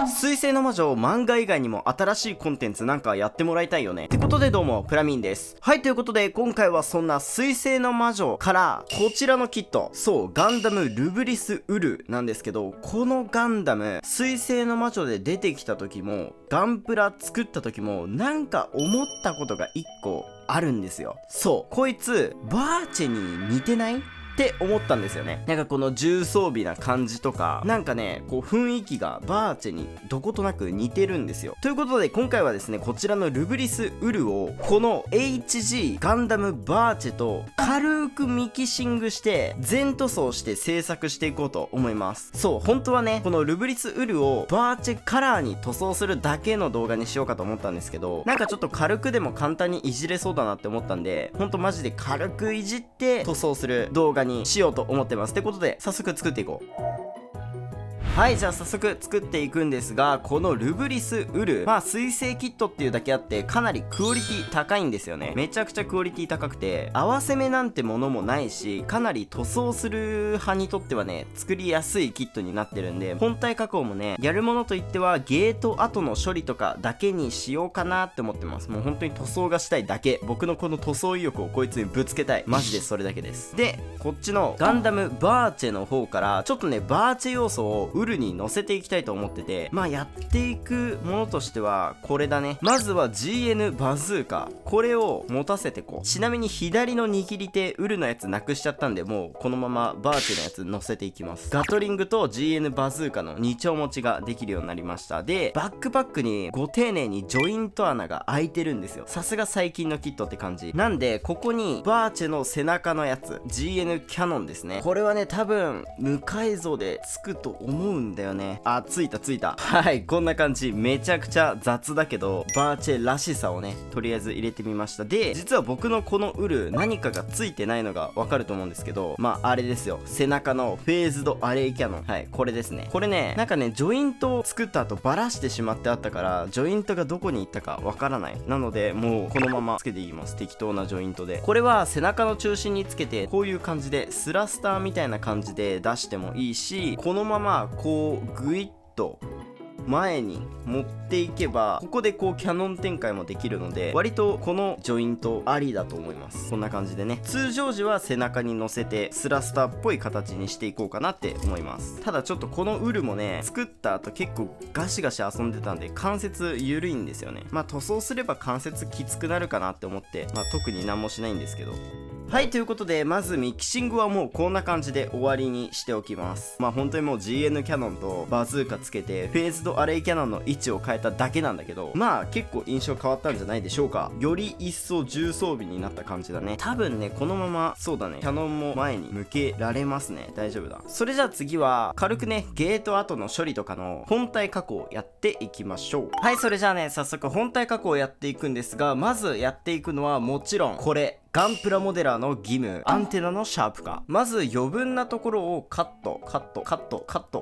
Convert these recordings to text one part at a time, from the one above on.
水星の魔女漫画以外にも新しいコンテンツなんかやってもらいたいよねってことで、どうもプラミンです。はい、ということで今回はそんな水星の魔女からこちらのキット、そうガンダムルブリスウルなんですけど、このガンダム水星の魔女で出てきた時もガンプラ作った時もなんか思ったことが1個あるんですよ。そう、こいつバーチェに似てないって思ったんですよね。なんかこの重装備な感じとか、なんかね、こう雰囲気がバーチェにどことなく似てるんですよ。ということで今回はですね、こちらのルブリスウルをこの HG ガンダムバーチェと軽くミキシングして全塗装して制作していこうと思います。そう、本当はね、このルブリスウルをバーチェカラーに塗装するだけの動画にしようかと思ったんですけど、なんかちょっと軽くでも簡単にいじれそうだなって思ったんで、ほんとマジで軽くいじって塗装する動画にしようと思ってます。ってことで早速作っていこう。はい、じゃあ早速作っていくんですが、このルブリスウル、水星キットっていうだけあってかなりクオリティ高いんですよね。めちゃくちゃクオリティ高くて、合わせ目なんてものもないし、かなり塗装する派にとってはね、作りやすいキットになってるんで、本体加工もね、やるものといってはゲート後の処理とかだけにしようかなって思ってます。もう本当に塗装がしたいだけ。僕のこの塗装意欲をこいつにぶつけたい。マジでそれだけです。で、こっちのガンダムバーチェの方からちょっとね、バーチェ要素をウルに乗せていきたいと思ってて、やっていくものとしてはこれだね。まずは GN バズーカ、これを持たせてこう。ちなみに左の握り手ウルのやつなくしちゃったんで、もうこのままバーチェのやつ乗せていきます。ガトリングと GN バズーカの2丁持ちができるようになりました。で、バックパックにご丁寧にジョイント穴が開いてるんですよ。さすが最近のキットって感じなんで、ここにバーチェの背中のやつ GN キャノンですね。これはね、多分無改造でつくと思うんだよね。ついた。はい、こんな感じ。めちゃくちゃ雑だけどバーチェらしさをね、とりあえず入れてみました。で、実は僕のこのウル何かがついてないのがわかると思うんですけど、あれですよ、背中のフェーズドアレイキャノン。はい、これですね。これね、なんかね、ジョイントを作った後バラしてしまってあったから、ジョイントがどこに行ったかわからない。なのでもうこのままつけていきます。適当なジョイントで。これは背中の中心につけて、こういう感じでスラスターみたいな感じで出してもいいし、このままこうグイッと前に持っていけば、ここでこうキャノン展開もできるので、割とこのジョイントありだと思います。こんな感じでね、通常時は背中に乗せてスラスターっぽい形にしていこうかなって思います。ただちょっとこのウルもね、作った後結構ガシガシ遊んでたんで関節緩いんですよね。塗装すれば関節きつくなるかなって思って、特に何もしないんですけど。はい、ということでまずミキシングはもうこんな感じで終わりにしておきます。本当にもう GN キャノンとバズーカつけてフェーズドアレイキャノンの位置を変えただけなんだけど、結構印象変わったんじゃないでしょうか。より一層重装備になった感じだね。多分ね、このままそうだね、キャノンも前に向けられますね。大丈夫だ。それじゃあ次は軽くね、ゲート後の処理とかの本体加工をやっていきましょう。はい、それじゃあね、早速本体加工をやっていくんですが、まずやっていくのはもちろんこれ、ガンプラモデラーの義務、アンテナのシャープ化。まず余分なところをカット。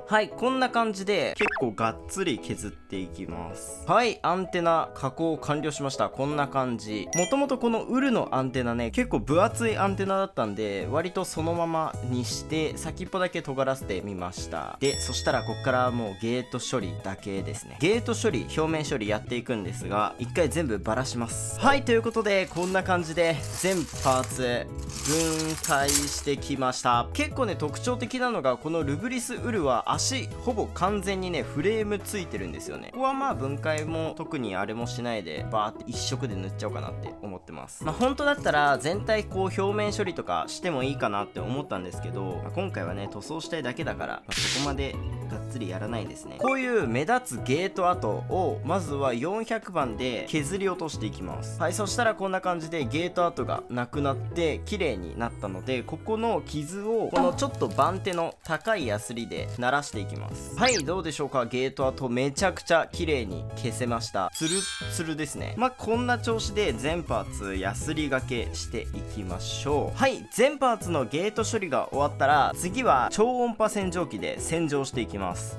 はい、こんな感じで結構がっつり削っていきます。はい、アンテナ加工完了しました。こんな感じ。もともとこのウルのアンテナね、結構分厚いアンテナだったんで、割とそのままにして先っぽだけ尖らせてみました。で、そしたらこっからもうゲート処理だけですね。ゲート処理、表面処理やっていくんですが、一回全部バラします。はい、ということでこんな感じで全パーツ分解してきました。結構ね、特徴的なのがこのルブリスウルは足ほぼ完全にね、フレームついてるんですよね。ここは分解も特にあれもしないでバーって一色で塗っちゃおうかなって思ってます。本当だったら全体こう表面処理とかしてもいいかなって思ったんですけど、今回はね、塗装したいだけだから、そこまでがっつりやらないですね。こういう目立つゲート跡をまずは400番で削り落としていきます。はい、そしたらこんな感じでゲート跡がなくなって綺麗になったので、ここの傷をこのちょっと番手の高いヤスリで鳴らしていきます。はい、どうでしょうか。ゲート跡めちゃくちゃ綺麗に消せました。ツルッツルですね。こんな調子で全パーツヤスリがけしていきましょう。はい、全パーツのゲート処理が終わったら、次は超音波洗浄機で洗浄していきます。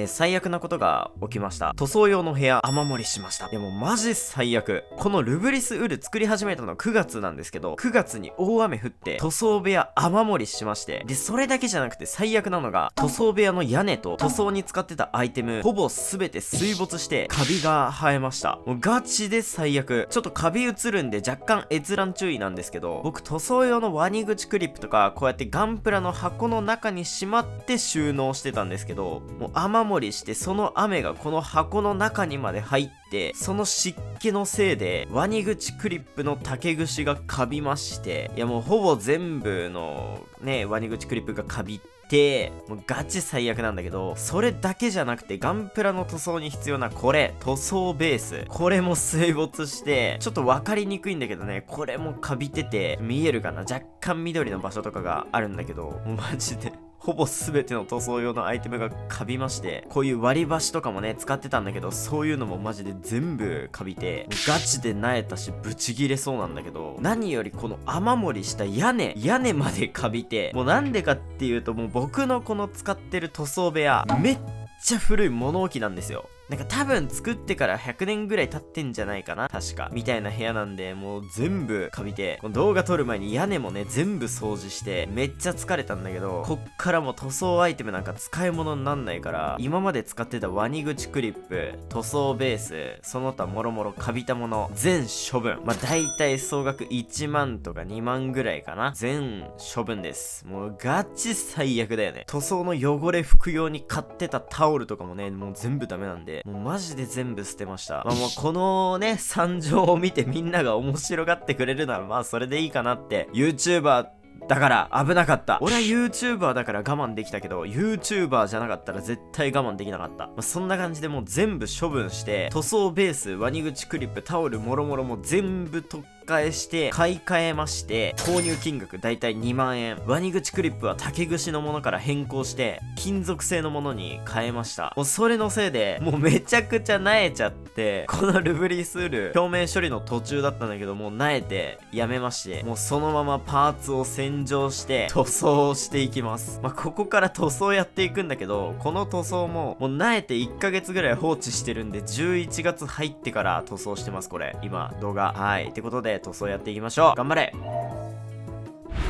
最悪なことが起きました。塗装用の部屋雨漏りしました。いやもうマジ最悪。このルブリスウル作り始めたの9月なんですけど、9月に大雨降って塗装部屋雨漏りしまして、でそれだけじゃなくて最悪なのが、塗装部屋の屋根と塗装に使ってたアイテムほぼ全て水没してカビが生えました。もうガチで最悪。ちょっとカビ映るんで若干閲覧注意なんですけど、僕塗装用のワニ口クリップとかこうやってガンプラの箱の中にしまって収納してたんですけど、もう雨漏りしてその雨がこの箱の中にまで入って、その湿気のせいでワニ口クリップの竹串がカビまして、いやもうほぼ全部のねワニ口クリップがカビって、もうガチ最悪なんだけど、それだけじゃなくてガンプラの塗装に必要なこれ塗装ベース、これも水没して、ちょっと分かりにくいんだけどね、これもカビてて見えるかな、若干緑の場所とかがあるんだけど、もうマジでほぼ全ての塗装用のアイテムがカビまして、こういう割り箸とかもね使ってたんだけど、そういうのもマジで全部カビて、ガチで萎えたしブチギレそうなんだけど、何よりこの雨漏りした屋根までカビて、もうなんでかっていうと、もう僕のこの使ってる塗装部屋めっちゃ古い物置なんですよ。なんか多分作ってから100年ぐらい経ってんじゃないかな確か、みたいな部屋なんで、もう全部カビて、この動画撮る前に屋根もね全部掃除してめっちゃ疲れたんだけど、こっからも塗装アイテムなんか使い物になんないから、今まで使ってたワニ口クリップ、塗装ベース、その他もろもろカビたもの全処分。まあ大体総額1万とか2万ぐらいかな、全処分です。もうガチ最悪だよね。塗装の汚れ拭く用に買ってたタオルとかもねもう全部ダメなんで、もうマジで全部捨てました。まあもうこのね惨状を見てみんなが面白がってくれるならまあそれでいいかなって。 YouTuberだから危なかった。俺は YouTuber だから我慢できたけど、 YouTuber じゃなかったら絶対我慢できなかった。まあ、そんな感じでもう全部処分して、塗装ベース、ワニ口クリップ、タオルもろもろも全部取っ替えして買い替えまして、購入金額だいたい2万円。ワニ口クリップは竹串のものから変更して金属製のものに変えました。もうそれのせいでもうめちゃくちゃ萎えちゃって、このルブリスール表面処理の途中だったんだけど、もう萎えてやめまして、もうそのままパーツを洗浄して塗装をしていきます。まあここから塗装やっていくんだけど、この塗装ももう萎えて1ヶ月ぐらい放置してるんで、11月入ってから塗装してます。これ今動画はいってことで塗装やっていきましょう。頑張れ。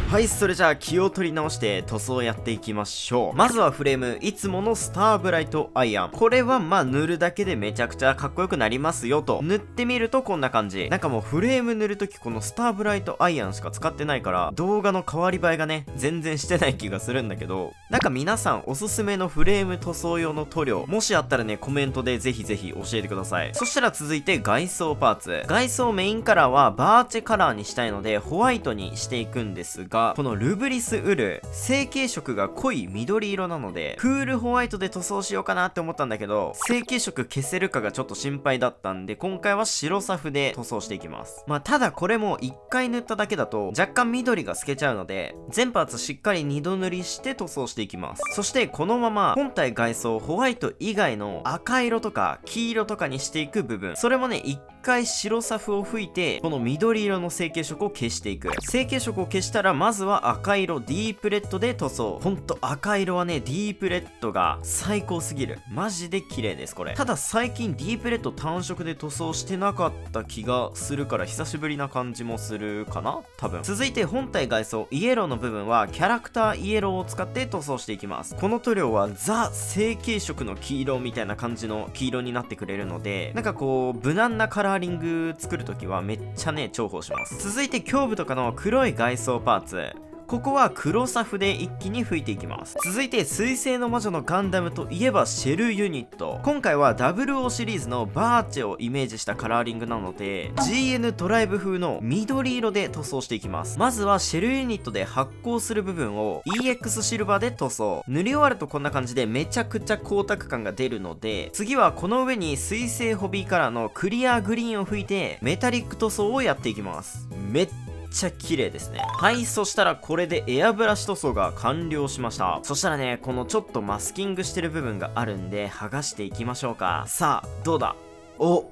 はい、それじゃあ気を取り直して塗装やっていきましょう。まずはフレーム、いつものスターブライトアイアン。これはまあ塗るだけでめちゃくちゃかっこよくなりますよと。塗ってみるとこんな感じ。なんかもうフレーム塗るときこのスターブライトアイアンしか使ってないから、動画の変わり映えがね全然してない気がするんだけど、なんか皆さんおすすめのフレーム塗装用の塗料もしあったらねコメントでぜひぜひ教えてください。そしたら続いて外装パーツ。外装メインカラーはバーチェカラーにしたいのでホワイトにしていくんですが、このルブリスウル成型色が濃い緑色なのでクールホワイトで塗装しようかなって思ったんだけど、成型色消せるかがちょっと心配だったんで、今回は白サフで塗装していきます。まあただこれも1回塗っただけだと若干緑が透けちゃうので、全パーツしっかり2度塗りして塗装していきます。そしてこのまま本体外装ホワイト以外の赤色とか黄色とかにしていく部分、それもね1回白サフを吹いてこの緑色の成型色を消していく。成型色を消したらまずは赤色ディープレッドで塗装。ほんと赤色はねディープレッドが最高すぎる。マジで綺麗ですこれ。ただ最近ディープレッド単色で塗装してなかった気がするから久しぶりな感じもするかな多分。続いて本体外装イエローの部分はキャラクターイエローを使って塗装していきます。この塗料はザ成型色の黄色みたいな感じの黄色になってくれるので、なんかこう無難なカラーリング作るときはめっちゃね重宝します。続いて胸部とかの黒い外装パーツ、ここは黒サフで一気に吹いていきます。続いて水星の魔女のガンダムといえばシェルユニット。今回は 00 シリーズのバーチェをイメージしたカラーリングなので GN ドライブ風の緑色で塗装していきます。まずはシェルユニットで発光する部分を EX シルバーで塗装。塗り終わるとこんな感じでめちゃくちゃ光沢感が出るので、次はこの上に水星ホビーカラーのクリアグリーンを吹いてメタリック塗装をやっていきます。めっちゃ綺麗ですね。はい、そしたらこれでエアブラシ塗装が完了しました。そしたらねこのちょっとマスキングしてる部分があるんで剥がしていきましょうか。さあどうだ。お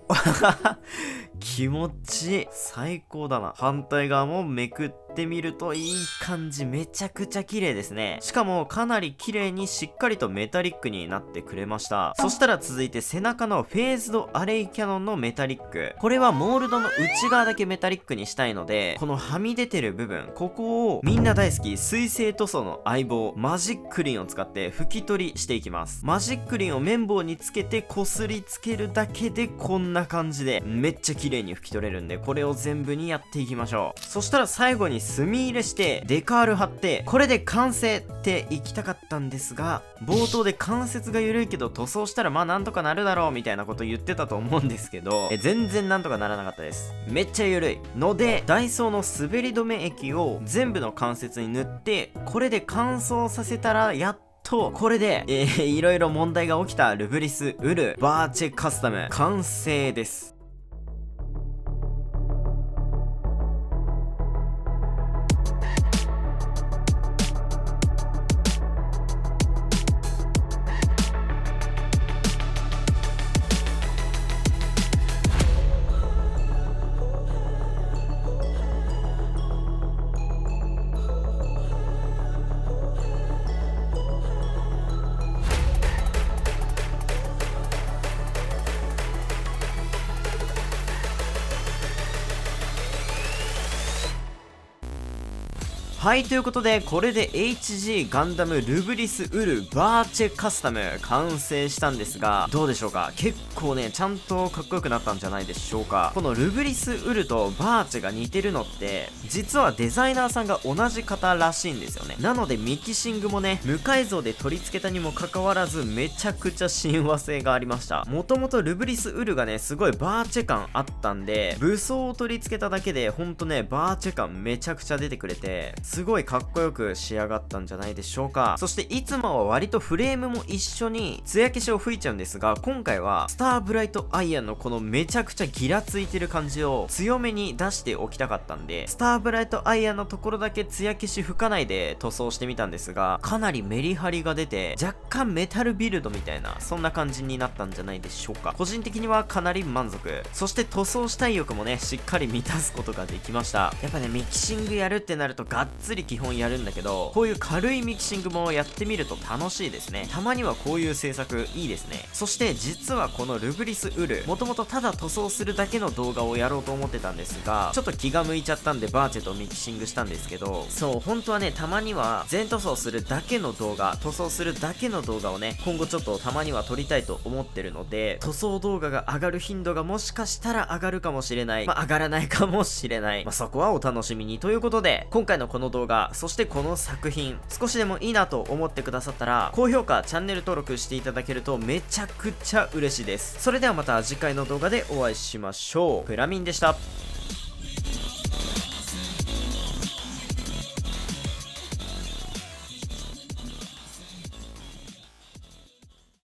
気持ちいい。最高だな。反対側もめくってみるといい感じ。めちゃくちゃ綺麗ですね。しかもかなり綺麗にしっかりとメタリックになってくれました。そしたら続いて背中のフェーズドアレイキャノンのメタリック。これはモールドの内側だけメタリックにしたいので、このはみ出てる部分、ここをみんな大好き水性塗装の相棒マジックリンを使って拭き取りしていきます。マジックリンを綿棒につけてこすりつけるだけでこんな感じでめっちゃ綺麗に拭き取れるんで、これを全部にやっていきましょう。そしたら最後に墨入れしてデカール貼ってこれで完成っていきたかったんですが、冒頭で関節が緩いけど塗装したらまあなんとかなるだろうみたいなこと言ってたと思うんですけど、全然なんとかならなかったです。めっちゃ緩いので、ダイソーの滑り止め液を全部の関節に塗ってこれで乾燥させたら、やっとこれでいろいろ問題が起きたルブリスウルバーチェカスタム完成です。はい、ということでこれで HG ガンダムルブリスウルバーチェカスタム完成したんですが、どうでしょうか。結構ねちゃんとかっこよくなったんじゃないでしょうか。このルブリスウルとバーチェが似てるのって実はデザイナーさんが同じ方らしいんですよね。なのでミキシングもね無改造で取り付けたにもかかわらずめちゃくちゃ親和性がありました。もともとルブリスウルがねすごいバーチェ感あったんで、武装を取り付けただけでほんとねバーチェ感めちゃくちゃ出てくれて、すごいかっこよく仕上がったんじゃないでしょうか。そしていつもは割とフレームも一緒に艶消しを吹いちゃうんですが、今回はスターブライトアイアンのこのめちゃくちゃギラついてる感じを強めに出しておきたかったんで、スターブライトアイアンのところだけ艶消し吹かないで塗装してみたんですが、かなりメリハリが出て若干メタルビルドみたいなそんな感じになったんじゃないでしょうか。個人的にはかなり満足。そして塗装したい欲もねしっかり満たすことができました。やっぱねミキシングやるってなるとがっつり基本やるんだけど、こういう軽いミキシングもやってみると楽しいですね。たまにはこういう制作いいですね。そして実はこのルブリスウルもともとただ塗装するだけの動画をやろうと思ってたんですが、ちょっと気が向いちゃったんでバーチェとミキシングしたんですけど、そう本当はねたまには全塗装するだけの動画、塗装するだけの動画をね今後ちょっとたまには撮りたいと思ってるので、塗装動画が上がる頻度がもしかしたら上がるかもしれない、上がらないかもしれない、そこはお楽しみにということで、今回のこの動画そしてこの作品少しでもいいなと思ってくださったら高評価チャンネル登録していただけるとめちゃくちゃ嬉しいです。それではまた次回の動画でお会いしましょう。プラミンでした。